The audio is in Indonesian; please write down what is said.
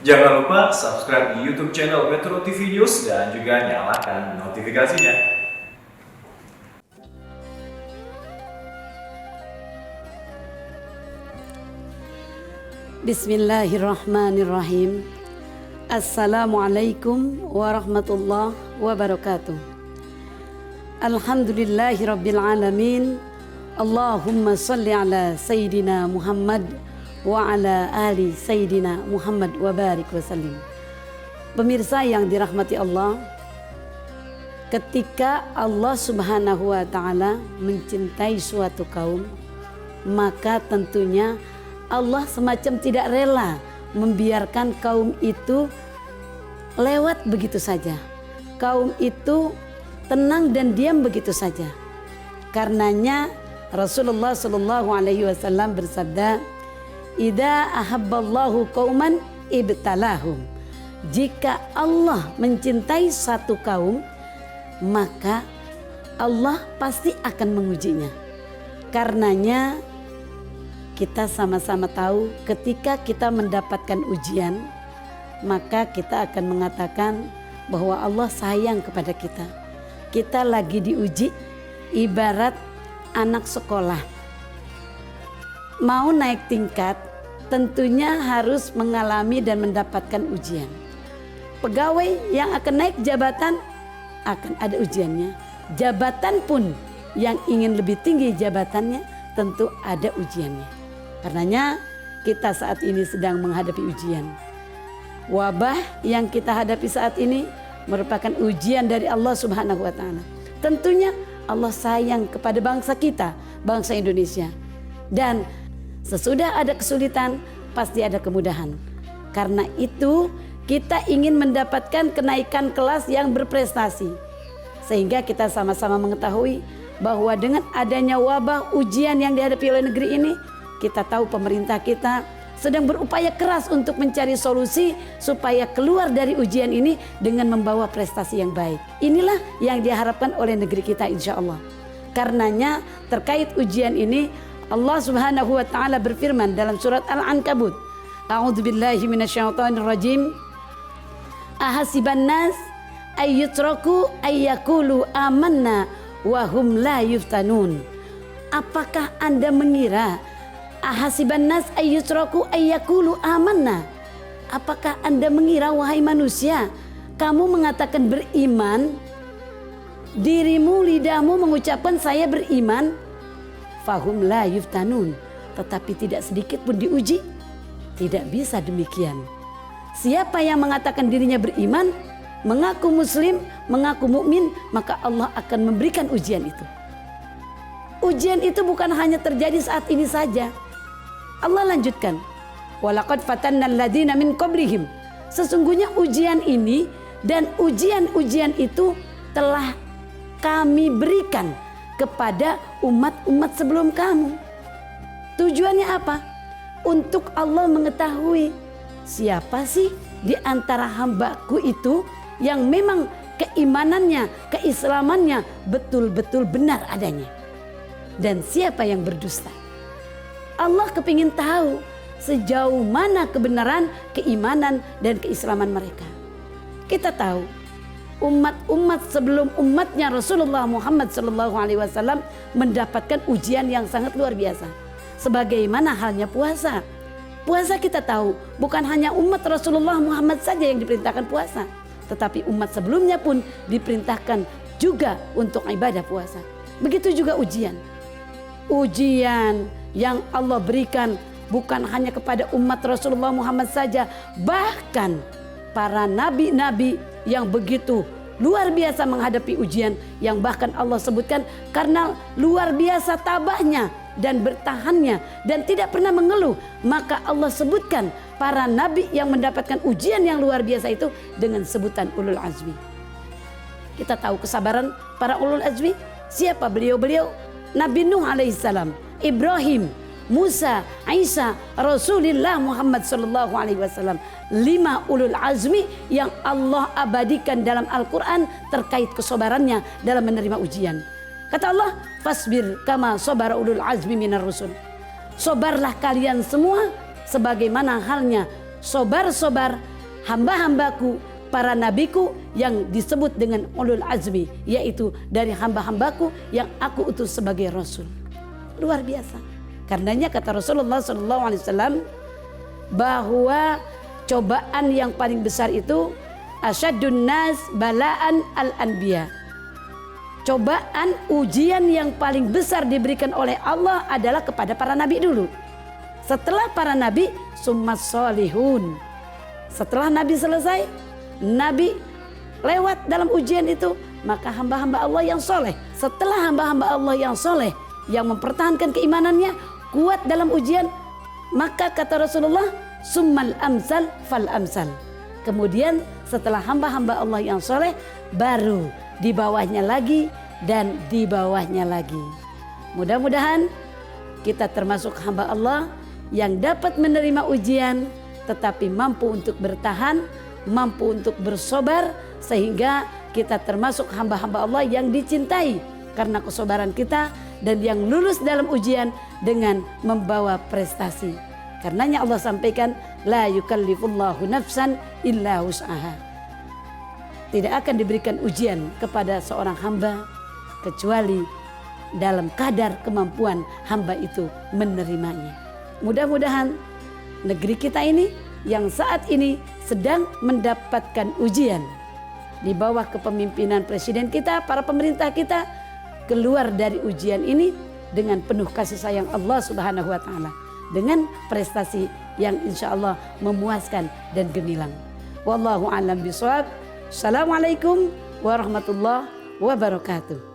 Jangan lupa subscribe di YouTube channel Metro TV News dan juga nyalakan notifikasinya. Bismillahirrahmanirrahim. Assalamualaikum warahmatullahi wabarakatuh. Alhamdulillahirabbil alamin. Allahumma salli ala Sayyidina Muhammad wa ala ali Sayyidina Muhammad wa barik wa sallim. Pemirsa yang dirahmati Allah, ketika Allah Subhanahu wa ta'ala mencintai suatu kaum, maka tentunya Allah semacam tidak rela membiarkan kaum itu lewat begitu saja. Kaum itu tenang dan diam begitu saja. Karenanya Rasulullah Shallallahu Alaihi Wasallam bersabda, "Idza ahabballahu qauman ibtalahum." Jika Allah mencintai satu kaum, maka Allah pasti akan mengujinya. Karenanya kita sama-sama tahu ketika kita mendapatkan ujian, maka kita akan mengatakan bahwa Allah sayang kepada kita. Kita lagi diuji ibarat anak sekolah. Mau naik tingkat tentunya harus mengalami dan mendapatkan ujian. Pegawai yang akan naik jabatan akan ada ujiannya. Jabatan pun yang ingin lebih tinggi jabatannya tentu ada ujiannya. Karenanya kita saat ini sedang menghadapi ujian. Wabah yang kita hadapi saat ini merupakan ujian dari Allah Subhanahu wa ta'ala. Tentunya Allah sayang kepada bangsa kita, bangsa Indonesia. Dan sesudah ada kesulitan, pasti ada kemudahan. Karena itu kita ingin mendapatkan kenaikan kelas yang berprestasi. Sehingga kita sama-sama mengetahui bahwa dengan adanya wabah ujian yang dihadapi oleh negeri ini, kita tahu pemerintah kita sedang berupaya keras untuk mencari solusi supaya keluar dari ujian ini dengan membawa prestasi yang baik. Inilah yang diharapkan oleh negeri kita insya Allah. Karenanya terkait ujian ini Allah Subhanahu wa ta'ala berfirman dalam surat Al-Ankabut, A'udzubillahi minasyaitonirrajim. Ahasiban nas ayyutraku ayyakulu amanna wa hum la yuftanun. Apakah Anda mengira ahasiban nas ayyutraku ayyakulu amanna? Apakah Anda mengira wahai manusia, kamu mengatakan beriman, dirimu lidahmu mengucapkan saya beriman, fahum la yuftanun, tetapi tidak sedikit pun diuji? Tidak bisa demikian. Siapa yang mengatakan dirinya beriman, mengaku muslim, mengaku mukmin, maka Allah akan memberikan ujian itu. Ujian itu bukan hanya terjadi saat ini saja. Allah lanjutkan, walaqad fatannal ladzina min qablihim. Sesungguhnya ujian ini dan ujian-ujian itu telah kami berikan kepada umat-umat sebelum kamu. Tujuannya apa? Untuk Allah mengetahui siapa sih di antara hambaku itu yang memang keimanannya, keislamannya betul-betul benar adanya, dan siapa yang berdusta. Allah kepingin tahu sejauh mana kebenaran, keimanan, dan keislaman mereka. Kita tahu umat-umat sebelum umatnya Rasulullah Muhammad SAW mendapatkan ujian yang sangat luar biasa. Sebagaimana halnya puasa. Puasa kita tahu bukan hanya umat Rasulullah Muhammad saja yang diperintahkan puasa, tetapi umat sebelumnya pun diperintahkan juga untuk ibadah puasa. Begitu juga ujian. Ujian yang Allah berikan bukan hanya kepada umat Rasulullah Muhammad saja, bahkan para nabi-nabi yang begitu luar biasa menghadapi ujian, yang bahkan Allah sebutkan karena luar biasa tabahnya dan bertahannya dan tidak pernah mengeluh, maka Allah sebutkan para nabi yang mendapatkan ujian yang luar biasa itu dengan sebutan ulul azmi. Kita tahu kesabaran para ulul azmi. Siapa beliau-beliau? Nabi Nuh alaihissalam, Ibrahim, Musa, Isa, Rasulullah Muhammad sallallahu alaihi wasallam. 5 ulul azmi yang Allah abadikan dalam Al-Quran terkait kesabarannya dalam menerima ujian. Kata Allah, fasbir kama sabara ulul azmi minar rusul. Sobarlah kalian semua sebagaimana halnya sobar-sobar hamba-hambaku, para nabiku yang disebut dengan ulul azmi, yaitu dari hamba-hambaku yang aku utus sebagai rasul. Luar biasa. Karenanya kata Rasulullah SAW bahwa cobaan yang paling besar itu asyadun nas balaan al-anbiya. Cobaan ujian yang paling besar diberikan oleh Allah adalah kepada para nabi dulu. Setelah para nabi, summas solihun. Setelah nabi selesai, nabi lewat dalam ujian itu, maka hamba-hamba Allah yang soleh. Setelah hamba-hamba Allah yang soleh, yang mempertahankan keimanannya, kuat dalam ujian, maka kata Rasulullah, summal amsal fal amsal. Kemudian setelah hamba-hamba Allah yang soleh, baru di bawahnya lagi dan di bawahnya lagi. Mudah-mudahan kita termasuk hamba Allah yang dapat menerima ujian, tetapi mampu untuk bertahan, mampu untuk bersabar, sehingga kita termasuk hamba-hamba Allah yang dicintai karena kesabaran kita, dan yang lulus dalam ujian dengan membawa prestasi. Karenanya Allah sampaikan, la yukallifullahu nafsan illa wus'aha. Tidak akan diberikan ujian kepada seorang hamba kecuali dalam kadar kemampuan hamba itu menerimanya. Mudah-mudahan negeri kita ini yang saat ini sedang mendapatkan ujian di bawah kepemimpinan presiden kita, para pemerintah kita, keluar dari ujian ini dengan penuh kasih sayang Allah Subhanahu wa Ta'ala, dengan prestasi yang insya Allah memuaskan dan gemilang. Wallahu a'lam bishawab. Assalamualaikum warahmatullahi wabarakatuh.